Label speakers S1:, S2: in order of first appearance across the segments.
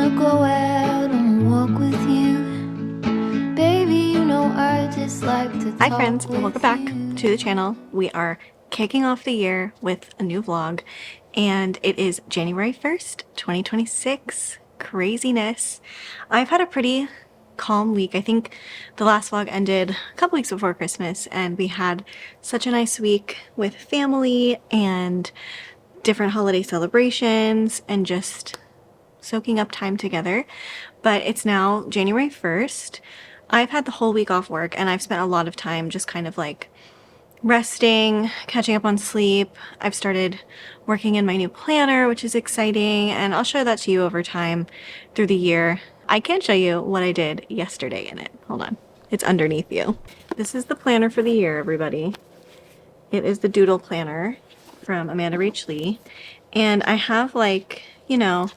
S1: wanna go out on a walk with you. Baby, you know I just like to talk.
S2: Hi friends, and welcome back
S1: you.
S2: to the channel. We are kicking off the year with a new vlog, and it is January 1st, 2026. Craziness. I've had a pretty calm week. I think the last vlog ended a couple weeks before Christmas, and we had such a nice week with family and different holiday celebrations and just soaking up time together. But it's now January 1st. I've had the whole week off work, and I've spent a lot of time just kind of like resting, catching up on sleep. I've started working in my new planner, which is exciting, and I'll show that to you over time through the year. I can't show you what I did yesterday in it. Hold on. It's underneath you. This is the planner for the year, everybody. It is the Doodle Planner from Amanda Rach Lee. And I have, like, you know,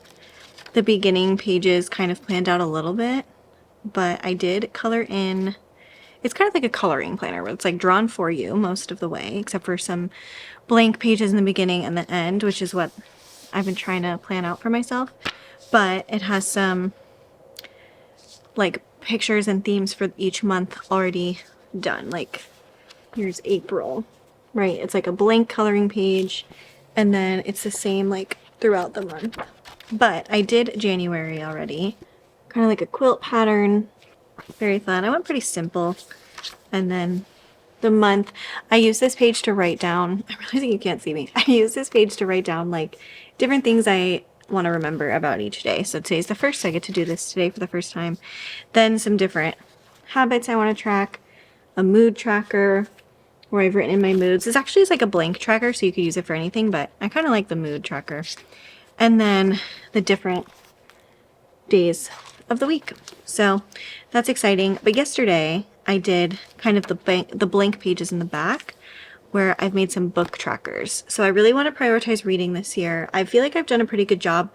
S2: the beginning pages kind of planned out a little bit, but I did color in. It's kind of like a coloring planner where it's like drawn for you most of the way, except for some blank pages in the beginning and the end, which is what I've been trying to plan out for myself. But it has some like pictures and themes for each month already done. Like here's April, right? It's like a blank coloring page, and then it's the same like throughout the month. But I did January already, kind of like a quilt pattern. Very fun. I went pretty simple. And then the month, I use this page to write down, I'm realizing you can't see me. I use this page to write down like different things I want to remember about each day. So today's the first, I get to do this today for the first time. Then some different habits I want to track, a mood tracker where I've written in my moods. This actually is like a blank tracker, so you could use it for anything, but I kind of like the mood tracker. And then the different days of the week. So that's exciting. But yesterday I did kind of the blank pages in the back where I've made some book trackers. So I really want to prioritize reading this year. I feel like I've done a pretty good job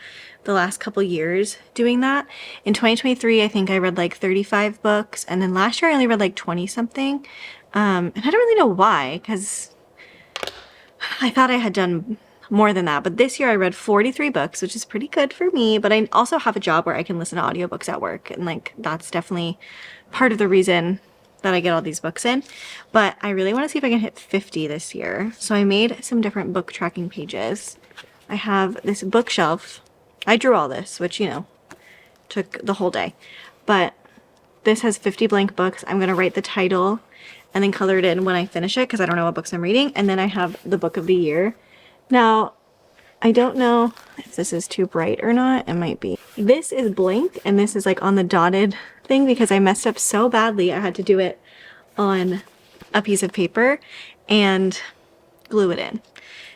S2: the last couple years doing that. In 2023, I think I read like 35 books, and then last year I only read like 20 something. And I don't really know why, because I thought I had done more than that, but this year I read 43 books, which is pretty good for me. But I also have a job where I can listen to audiobooks at work, and like that's definitely part of the reason that I get all these books in. But I really want to see if I can hit 50 this year. So I made some different book tracking pages. I have this bookshelf. I drew all this, which, you know, took the whole day. But this has 50 blank books. I'm going to write the title and then color it in when I finish it, because I don't know what books I'm reading. And then I have the book of the year. Now, I don't know if this is too bright or not. It might be. This is blank, and this is like on the dotted thing because I messed up so badly. I had to do it on a piece of paper and glue it in.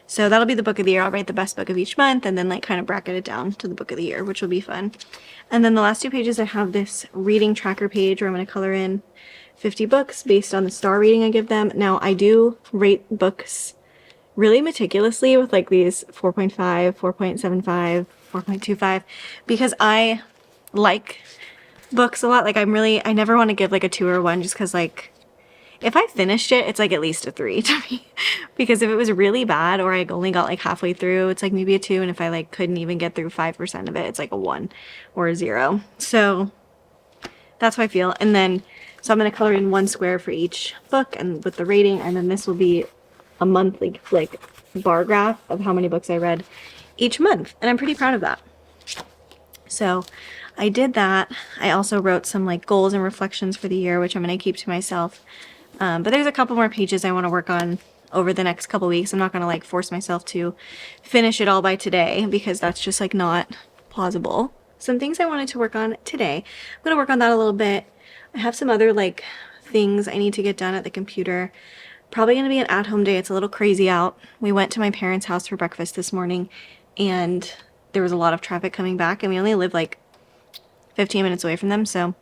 S2: So that'll be the book of the year. I'll write the best book of each month and then like kind of bracket it down to the book of the year, which will be fun. And then the last two pages, I have this reading tracker page where I'm going to color in 50 books based on the star rating I give them. Now, I do rate books really meticulously with like these 4.5, 4.75, 4.25, because I like books a lot. Like I never want to give like a 2 or a 1, just because like if I finished it, it's like at least a 3 to me. Because if it was really bad or I only got like halfway through, it's like maybe a 2. And if I like couldn't even get through 5% of it, it's like a 1 or a 0. So that's how I feel. And then, so I'm going to color in 1 square for each book and with the rating. And then this will be a monthly like bar graph of how many books I read each month. And I'm pretty proud of that. So I did that. I also wrote some like goals and reflections for the year, which I'm going to keep to myself. But there's a couple more pages I want to work on over the next couple weeks. I'm not going to like force myself to finish it all by today, because that's just like not plausible. Some things I wanted to work on today. I'm going to work on that a little bit. I have some other like things I need to get done at the computer. Probably going to be an at-home day. It's a little crazy out. We went to my parents' house for breakfast this morning, and there was a lot of traffic coming back, and we only live like 15 minutes away from them, so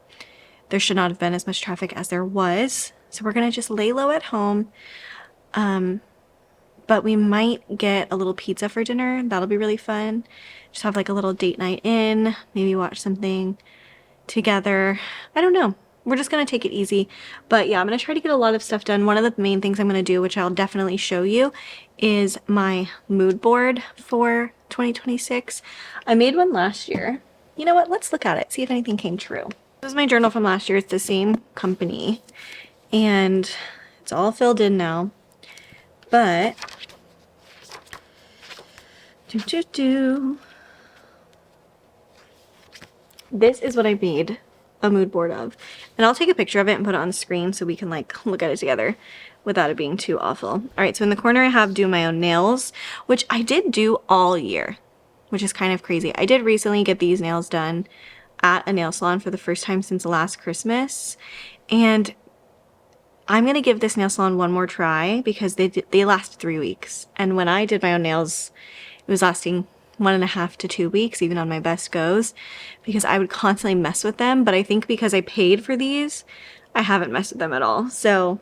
S2: there should not have been as much traffic as there was. So we're going to just lay low at home. But we might get a little pizza for dinner. That'll be really fun. Just have like a little date night in, maybe watch something together. I don't know. We're just going to take it easy. But yeah, I'm going to try to get a lot of stuff done. One of the main things I'm going to do, which I'll definitely show you, is my mood board for 2026. I made one last year. you know what? Let's look at it, see if anything came true. This is my journal from last year. It's the same company, and it's all filled in now. But this is what I made a mood board of, and I'll take a picture of it and put it on the screen so we can like look at it together without it being too awful. All right, so in the corner I have do my own nails, which I did do all year, which is kind of crazy. I did recently get these nails done at a nail salon for the first time since last Christmas, and I'm gonna give this nail salon one more try because they last 3 weeks, and when I did my own nails, it was lasting 1.5 to 2 weeks, even on my best goes, because I would constantly mess with them. But I think because I paid for these, I haven't messed with them at all. So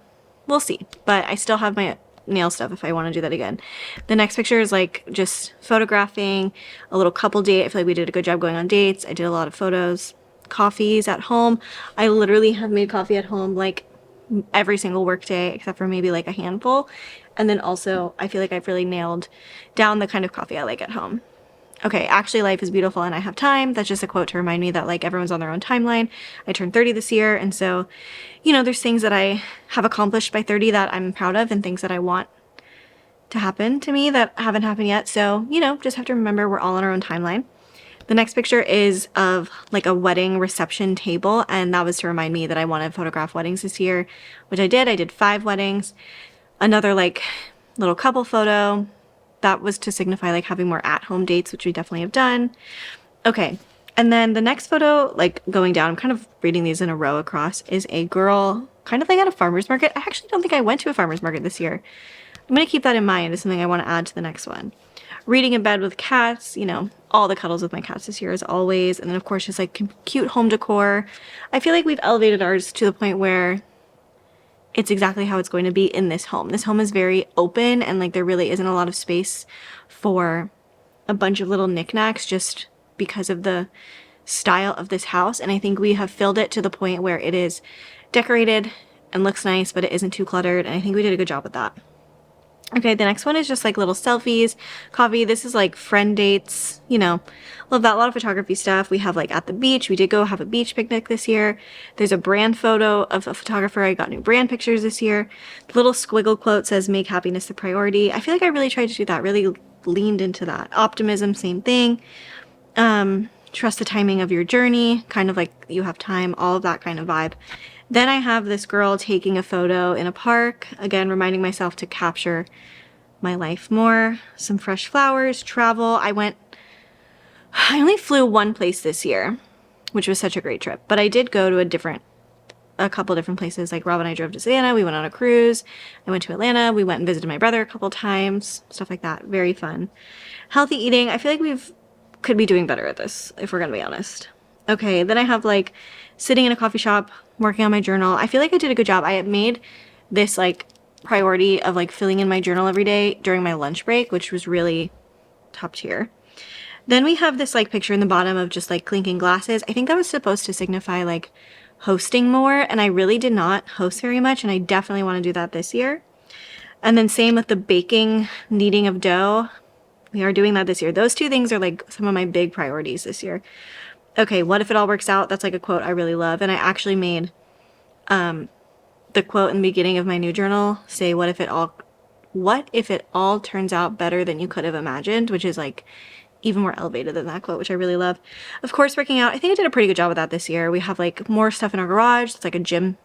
S2: we'll see. But I still have my nail stuff if I want to do that again. The next picture is like just photographing a little couple date. I feel like we did a good job going on dates. I did a lot of photos. Coffees at home. I literally have made coffee at home like every single work day except for maybe like a handful. And then also I feel like I've really nailed down the kind of coffee I like at home. Okay, actually life is beautiful and I have time. That's just a quote to remind me that like everyone's on their own timeline. I turned 30 this year, and so, you know, there's things that I have accomplished by 30 that I'm proud of, and things that I want to happen to me that haven't happened yet. So, you know, just have to remember we're all on our own timeline. The next picture is of like a wedding reception table, and that was to remind me that I want to photograph weddings this year, which I did. I did 5 weddings. Another like little couple photo. That was to signify like having more at-home dates, which we definitely have done. Okay, and then the next photo, like going down, I'm kind of reading these in a row across, is a girl kind of like at a farmer's market. I actually don't think I went to a farmer's market this year. I'm gonna keep that in mind as something I want to add to the next one. Reading in bed with cats, you know, all the cuddles with my cats this year as always. And then of course just like cute home decor. I feel like we've elevated ours to the point where it's exactly how it's going to be in this home. This home is very open, and like there really isn't a lot of space for a bunch of little knickknacks just because of the style of this house. And I think we have filled it to the point where it is decorated and looks nice, but it isn't too cluttered. And I think we did a good job with that. Okay, the next one is just like little selfies, coffee. This is like friend dates, you know, love that. A lot of photography stuff. We have like at the beach. We did go have a beach picnic this year. There's a brand photo of a photographer. I got new brand pictures this year. The little squiggle quote says, make happiness the priority. I feel like I really tried to do that, really leaned into that. Optimism, same thing. Trust the timing of your journey, kind of like you have time, all of that kind of vibe. Then I have this girl taking a photo in a park, again, reminding myself to capture my life more. Some fresh flowers, travel. I only flew one place this year, which was such a great trip, but I did go to a couple different places. Like Rob and I drove to Savannah, we went on a cruise. I went to Atlanta, we went and visited my brother a couple times, stuff like that. Very fun. Healthy eating. I feel like could be doing better at this, if we're gonna be honest. Okay, then I have like sitting in a coffee shop, working on my journal. I feel like I did a good job. I had made this like priority of like filling in my journal every day during my lunch break, which was really top tier. Then we have this like picture in the bottom of just like clinking glasses. I think that was supposed to signify like hosting more, and I really did not host very much, and I definitely want to do that this year. And then same with the baking, kneading of dough. We are doing that this year. Those 2 things are like some of my big priorities this year. Okay, what if it all works out? That's like a quote I really love. And I actually made the quote in the beginning of my new journal say, what if it all turns out better than you could have imagined, which is like even more elevated than that quote, which I really love. Of course, working out. I think I did a pretty good job with that this year. We have like more stuff in our garage. It's like a gym.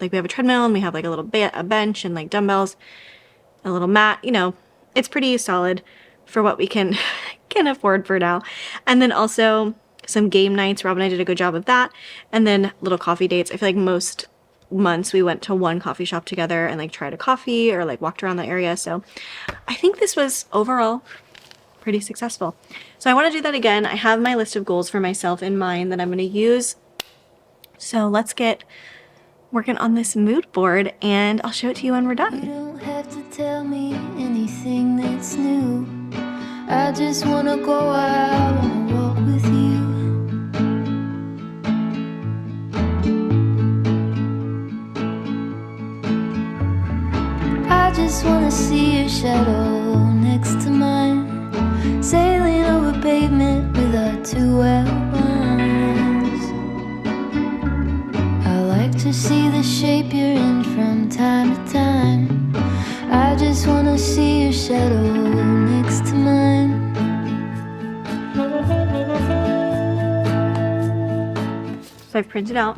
S2: Like we have a treadmill, and we have like a little a bench and like dumbbells, a little mat. You know, it's pretty solid for what we can afford for now. And then also some game nights. Rob and I did a good job of that. And then little coffee dates. I feel like most months we went to one coffee shop together and like tried a coffee or like walked around the area. So I think this was overall pretty successful. So I want to do that again. I have my list of goals for myself in mind that I'm going to use. So let's get working on this mood board, and I'll show it to you when we're
S1: You
S2: done.
S1: don't have to tell me anything that's new. I just wanna go out on a walk with you. I just wanna see your shadow next to mine, sailing over pavement with our 2 outline. see your shadow next to mine.
S2: So I've printed out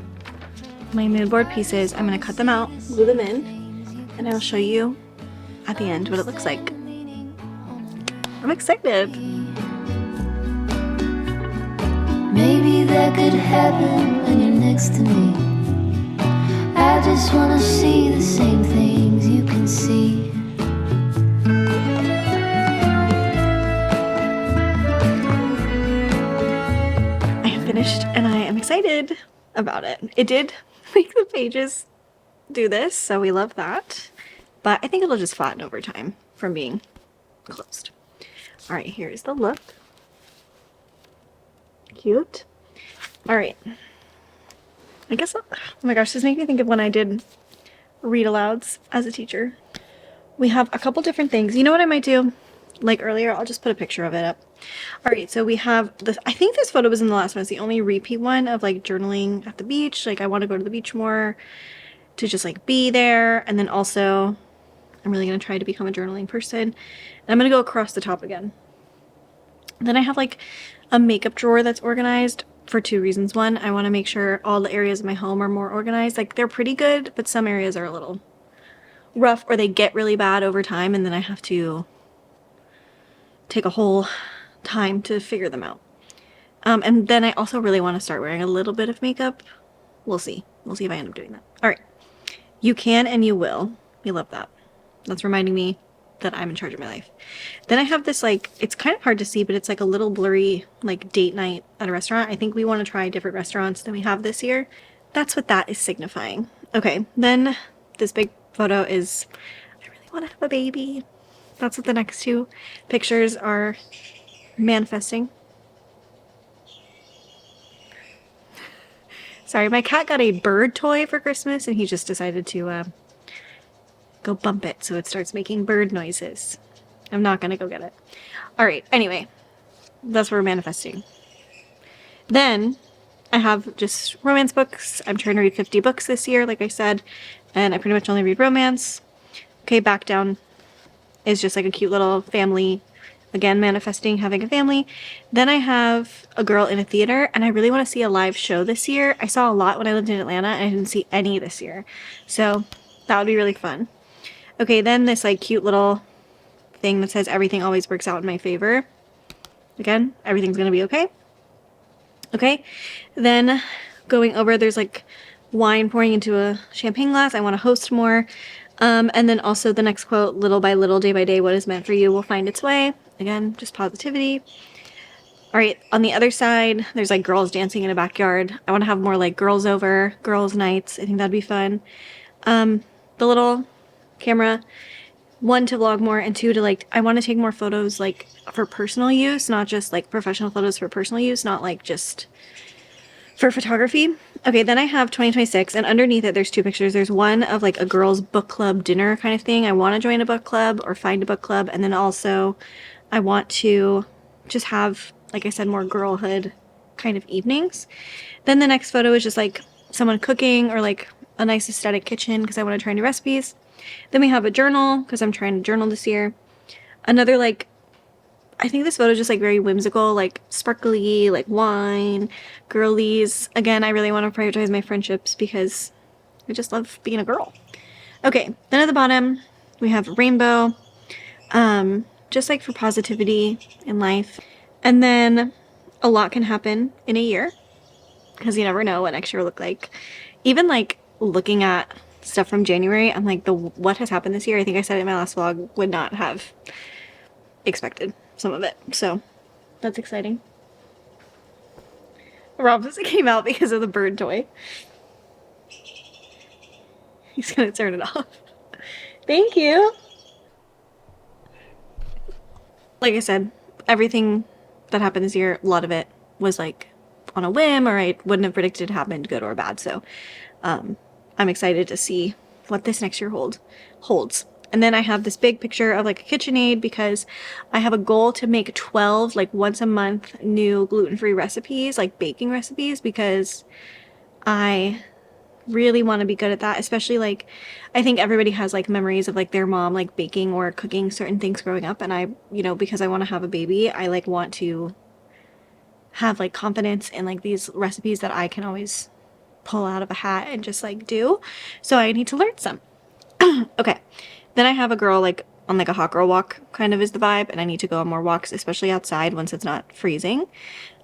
S2: my mood board pieces. I'm going to cut them out, glue them in, and I'll show you at the end what it looks like. I'm excited.
S1: Maybe that could happen when you're next to me. I just wanna see the same things you can see.
S2: I am finished and I am excited about it. It did make the pages do this, so we love that. But I think it'll just flatten over time from being closed. All right, here's the look. Cute. All right. I guess, oh my gosh, this makes me think of when I did read alouds as a teacher. We have a couple different things. You know what I might do? Like earlier, I'll just put a picture of it up. All right, so we have this, I think this photo was in the last one. It's the only repeat one of like journaling at the beach. Like I want to go to the beach more, to just like be there. And then also, I'm really going to try to become a journaling person. And I'm going to go across the top again. Then I have like a makeup drawer that's organized for two reasons. One, I want to make sure all the areas of my home are more organized. Like they're pretty good, but some areas are a little rough or they get really bad over time, and then I have to take a whole time to figure them out. And then I also really want to start wearing a little bit of makeup. We'll see. We'll see if I end up doing that. All right. You can and you will. We love that. That's reminding me that I'm in charge of my life. Then I have this, like, it's kind of hard to see, but it's like a little blurry, like date night at a restaurant. I think we want to try different restaurants than we have this year. That's what that is signifying. Okay, then this big photo is, I really want to have a baby. That's what the next two pictures are manifesting. Sorry, my cat got a bird toy for Christmas and he just decided to go bump it so it starts making bird noises. I'm not gonna go get it. All right, anyway, that's what we're manifesting. Then I have just romance books. I'm trying to read 50 books this year, like I said, and I pretty much only read romance. Okay, back down is just like a cute little family, again, manifesting having a family. Then I have a girl in a theater, and I really want to see a live show this year. I saw a lot when I lived in Atlanta, and I didn't see any this year. So that would be really fun. Okay, then this like cute little thing that says everything always works out in my favor. Again, everything's gonna be okay. Okay, then going over, there's like wine pouring into a champagne glass. I want to host more. And then also the next quote, little by little, day by day, what is meant for you will find its way. Again, just positivity. All right, on the other side, there's like girls dancing in a backyard. I want to have more like girls over, girls nights. I think that'd be fun. The little camera, one, to vlog more, and two, to like, I want to take more photos like for personal use, not just like professional photos for personal use, not like just for photography. Okay, then I have 2026, and underneath it there's two pictures. There's one of like a girls book club dinner kind of thing. I want to join a book club or find a book club, and then also I want to just have, like I said, more girlhood kind of evenings. Then the next photo is just like someone cooking or like a nice aesthetic kitchen because I want to try new recipes. Then we have a journal because I'm trying to journal this year. Another like, I think this photo is just like very whimsical, like sparkly, like wine, girlies. Again, I really want to prioritize my friendships because I just love being a girl. Okay, then at the bottom we have rainbow, just like for positivity in life. And then a lot can happen in a year because you never know what next year will look like. Even like looking at stuff from January, I'm like, what has happened this year, I think I said it in my last vlog, would not have expected some of it. So that's exciting. Rob just came out because of the bird toy. He's gonna turn it off. Thank you. Like I said, everything that happened this year, a lot of it was like on a whim, or I wouldn't have predicted it happened, good or bad. So I'm excited to see what this next year holds. And then I have this big picture of like a KitchenAid because I have a goal to make 12 like once a month new gluten-free recipes, like baking recipes, because I really want to be good at that, especially like I think everybody has like memories of like their mom like baking or cooking certain things growing up, and I, you know, because I want to have a baby, I like want to have like confidence in like these recipes that I can always pull out of a hat and just like do. So I need to learn some. Okay. Then I have a girl like on like a hot girl walk kind of is the vibe, and I need to go on more walks, especially outside once it's not freezing.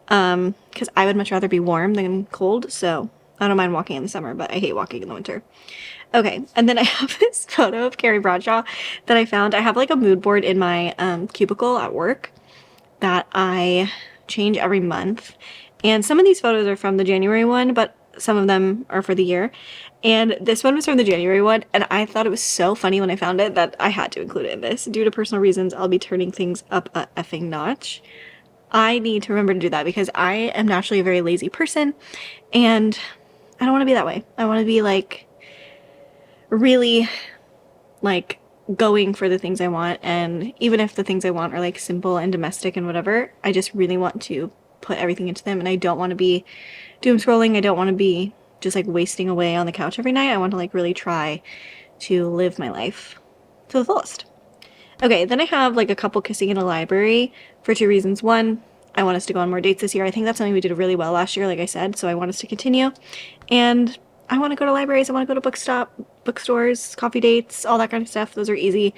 S2: Because I would much rather be warm than cold, so I don't mind walking in the summer, but I hate walking in the winter. Okay, and then I have this photo of Carrie Bradshaw that I found. I have like a mood board in my cubicle at work that I change every month. And some of these photos are from the January one, but some of them are for the year. And this one was from the January one, and I thought it was so funny when I found it that I had to include it in this. Due to personal reasons, I'll be turning things up a effing notch. I need to remember to do that because I am naturally a very lazy person, and I don't want to be that way. I want to be like really like going for the things I want, and even if the things I want are like simple and domestic and whatever, I just really want to put everything into them, and I don't want to be doom scrolling. I don't want to be just like wasting away on the couch every night. I want to like really try to live my life to the fullest. Okay, then I have like a couple kissing in a library for two reasons. One, I want us to go on more dates this year. I think that's something we did really well last year, like I said, so I want us to continue. And I want to go to libraries. I want to go to bookstores, coffee dates, all that kind of stuff. Those are easy.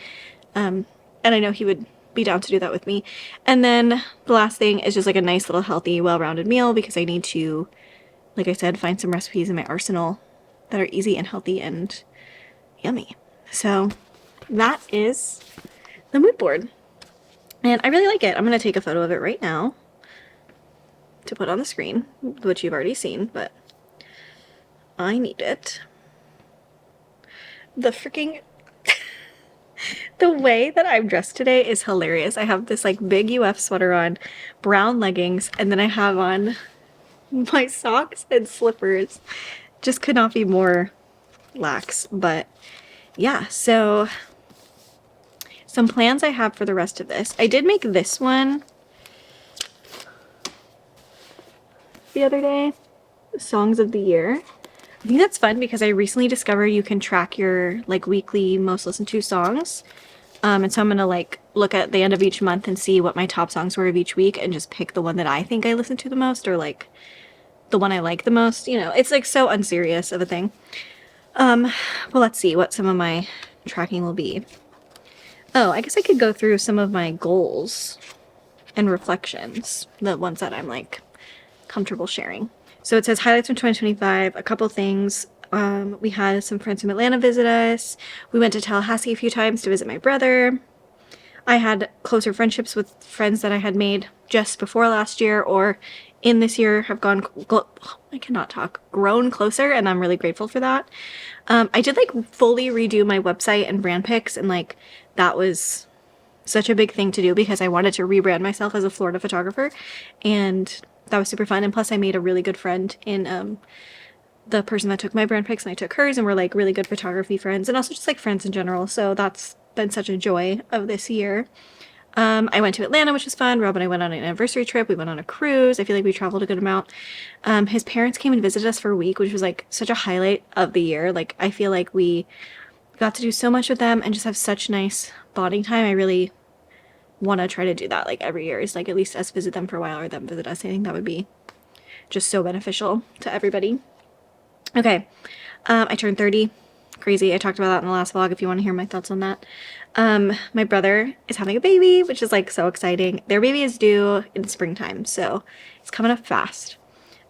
S2: And I know he would be down to do that with me. And then the last thing is just like a nice little healthy, well-rounded meal, because I need to, like I said, find some recipes in my arsenal that are easy and healthy and yummy. So that is the mood board. And I really like it. I'm going to take a photo of it right now to put on the screen, which you've already seen, but I need it. The freaking... the way that I'm dressed today is hilarious. I have this like big UF sweater on, brown leggings, and then I have on my socks and slippers. Just could not be more lax, but yeah, so some plans I have for the rest of this. I did make this one the other day, Songs of the Year. I think that's fun because I recently discovered you can track your like weekly most listened to songs. And so I'm gonna like look at the end of each month and see what my top songs were of each week and just pick the one that I think I listen to the most, or like the one I like the most. You know, it's like so unserious of a thing. Well, let's see what some of my tracking will be. Oh, I guess I could go through some of my goals and reflections, the ones that I'm like comfortable sharing. So it says highlights from 2025, a couple things. We had some friends from Atlanta visit us. We went to Tallahassee a few times to visit my brother. I had closer friendships with friends that I had made just before last year or in this year have gone, grown closer, and I'm really grateful for that. I did like fully redo my website and brand pics, and like that was such a big thing to do because I wanted to rebrand myself as a Florida photographer, and that was super fun. And plus I made a really good friend in the person that took my brand pics, and I took hers, and we're like really good photography friends, and also just like friends in general. So that's been such a joy of this year. I went to Atlanta, which was fun. Rob and I went on an anniversary trip. We went on a cruise. I feel like we traveled a good amount. His parents came and visited us for a week, which was like such a highlight of the year. Like I feel like we got to do so much with them and just have such nice bonding time. I really want to try to do that like every year, is like at least us visit them for a while or them visit us. I think that would be just so beneficial to everybody. Okay, I turned 30. Crazy. I talked about that in the last vlog if you want to hear my thoughts on that. My brother is having a baby, which is like so exciting. Their baby is due in springtime, so it's coming up fast.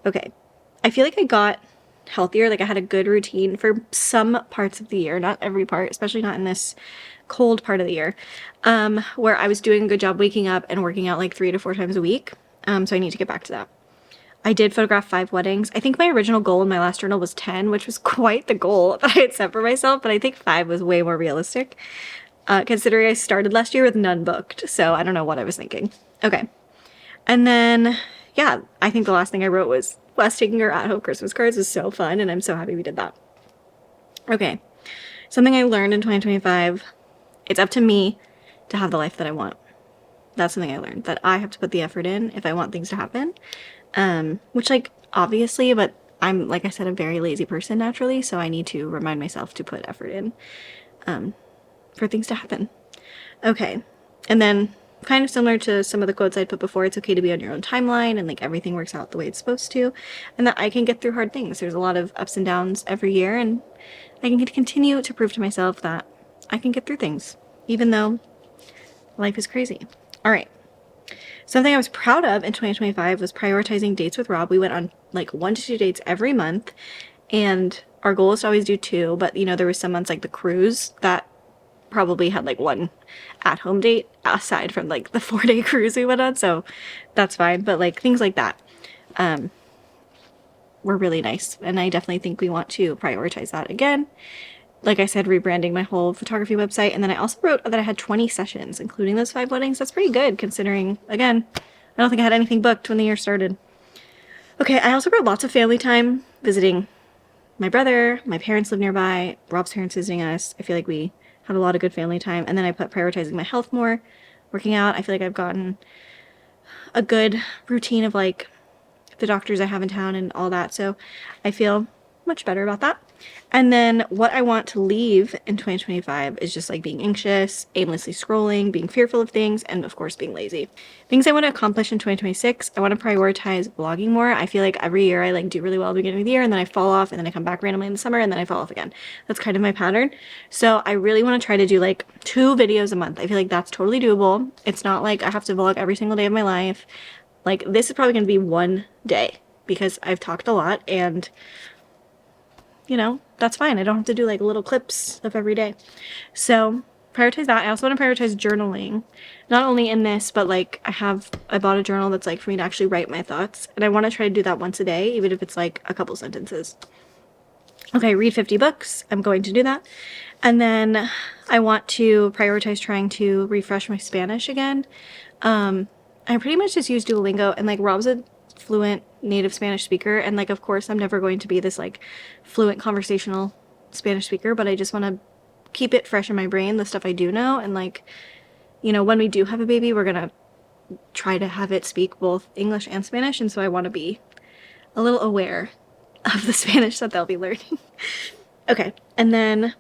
S2: Okay, I feel like I got healthier. Like I had a good routine for some parts of the year, not every part, especially not in this cold part of the year, where I was doing a good job waking up and working out like 3 to 4 times a week. So I need to get back to that. I did photograph 5 weddings. I think my original goal in my last journal was 10, which was quite the goal that I had set for myself, but I think 5 was way more realistic, considering I started last year with none booked, so I don't know what I was thinking. Okay. And then, yeah, I think the last thing I wrote was Wes taking her at-home Christmas cards was so fun, and I'm so happy we did that. Okay. Something I learned in 2025, it's up to me to have the life that I want. That's something I learned, that I have to put the effort in if I want things to happen. Which like obviously, but I'm, like I said, a very lazy person naturally, so I need to remind myself to put effort in for things to happen. Okay, and then kind of similar to some of the quotes I'd put before, it's okay to be on your own timeline and like everything works out the way it's supposed to, and that I can get through hard things. There's a lot of ups and downs every year, and I can continue to prove to myself that I can get through things, even though life is crazy. All right. Something I was proud of in 2025 was prioritizing dates with Rob. We went on like 1 to 2 dates every month, and our goal is to always do 2, but you know, there was some months like the cruise that probably had like 1 at-home date aside from like the 4-day cruise we went on, so that's fine. But like things like that were really nice, and I definitely think we want to prioritize that again. Like I said, rebranding my whole photography website, and then I also wrote that I had 20 sessions, including those 5 weddings. That's pretty good considering, again, I don't think I had anything booked when the year started. Okay, I also wrote lots of family time, visiting my brother, my parents live nearby, Rob's parents visiting us. I feel like we had a lot of good family time. And then I put prioritizing my health more, working out. I feel like I've gotten a good routine of like the doctors I have in town and all that. So I feel much better about that. And then what I want to leave in 2025 is just like being anxious, aimlessly scrolling, being fearful of things, and of course being lazy. Things I want to accomplish in 2026, I want to prioritize vlogging more. I feel like every year I like do really well at the beginning of the year, and then I fall off, and then I come back randomly in the summer, and then I fall off again. That's kind of my pattern. So I really want to try to do like 2 videos a month. I feel like that's totally doable. It's not like I have to vlog every single day of my life. Like this is probably going to be 1 day because I've talked a lot, and you know, that's fine. I don't have to do like little clips of every day. So prioritize that. I also want to prioritize journaling, not only in this, but like I bought a journal that's like for me to actually write my thoughts, and I want to try to do that once a day, even if it's like a couple sentences. Okay, read 50 books. I'm going to do that. And then I want to prioritize trying to refresh my Spanish again. I pretty much just use Duolingo, and like Rob's a fluent native Spanish speaker, and like of course I'm never going to be this like fluent conversational Spanish speaker, but I just want to keep it fresh in my brain, the stuff I do know, and like, you know, when we do have a baby, we're gonna try to have it speak both English and Spanish, and so I want to be a little aware of the Spanish that they'll be learning. Okay, and then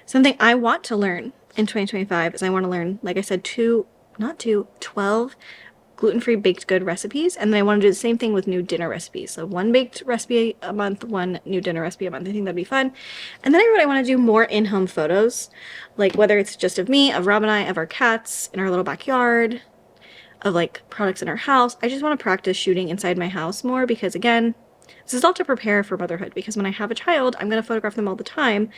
S2: something I want to learn in 2025 is I want to learn, like I said, 12 gluten-free baked good recipes, and then I want to do the same thing with new dinner recipes. So 1 baked recipe a month, 1 new dinner recipe a month. I think that'd be fun. And then I want to do more in-home photos, like whether it's just of me, of Rob and I, of our cats in our little backyard, of like products in our house. I just want to practice shooting inside my house more because again, this is all to prepare for motherhood, because when I have a child, I'm going to photograph them all the time,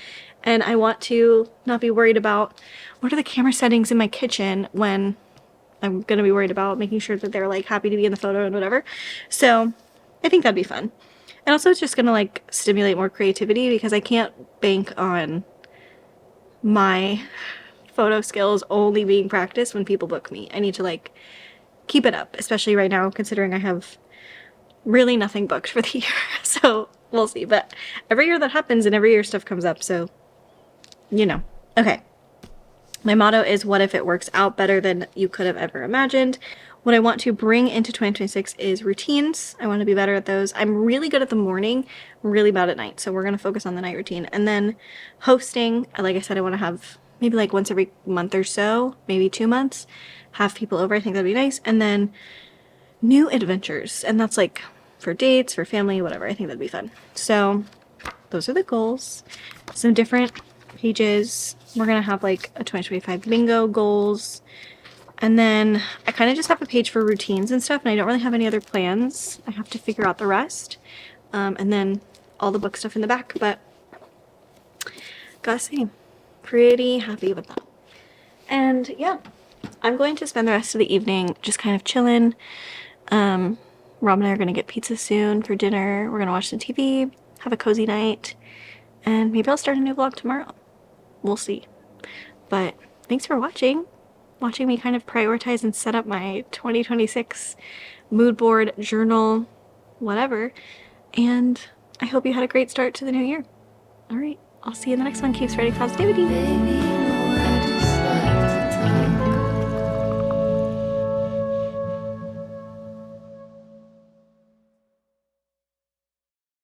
S2: and I want to not be worried about what are the camera settings in my kitchen when I'm going to be worried about making sure that they're like happy to be in the photo and whatever. So I think that'd be fun. And also it's just going to like stimulate more creativity, because I can't bank on my photo skills only being practiced when people book me. I need to like keep it up, especially right now considering I have really nothing booked for the year. So we'll see. But every year that happens, and every year stuff comes up. So, you know. Okay. My motto is, what if it works out better than you could have ever imagined? What I want to bring into 2026 is routines. I want to be better at those. I'm really good at the morning, really bad at night. So we're going to focus on the night routine. And then hosting, like I said, I want to have maybe like once every month or so, maybe 2 months, have people over. I think that'd be nice. And then new adventures. And that's like for dates, for family, whatever. I think that'd be fun. So those are the goals. Some different pages. We're gonna have like a 2025 bingo goals, and then I kind of just have a page for routines and stuff, and I don't really have any other plans. I have to figure out the rest, and then all the book stuff in the back, but gotta say, pretty happy with that. And yeah, I'm going to spend the rest of the evening just kind of chilling. Rob and I are gonna get pizza soon for dinner. We're gonna watch some TV, have a cozy night, and maybe I'll start a new vlog tomorrow. We'll see. But thanks for watching me kind of prioritize and set up my 2026 mood board, journal, whatever. And I hope you had a great start to the new year. All right, I'll see you in the next one. Keep spreading positivity.
S1: Baby,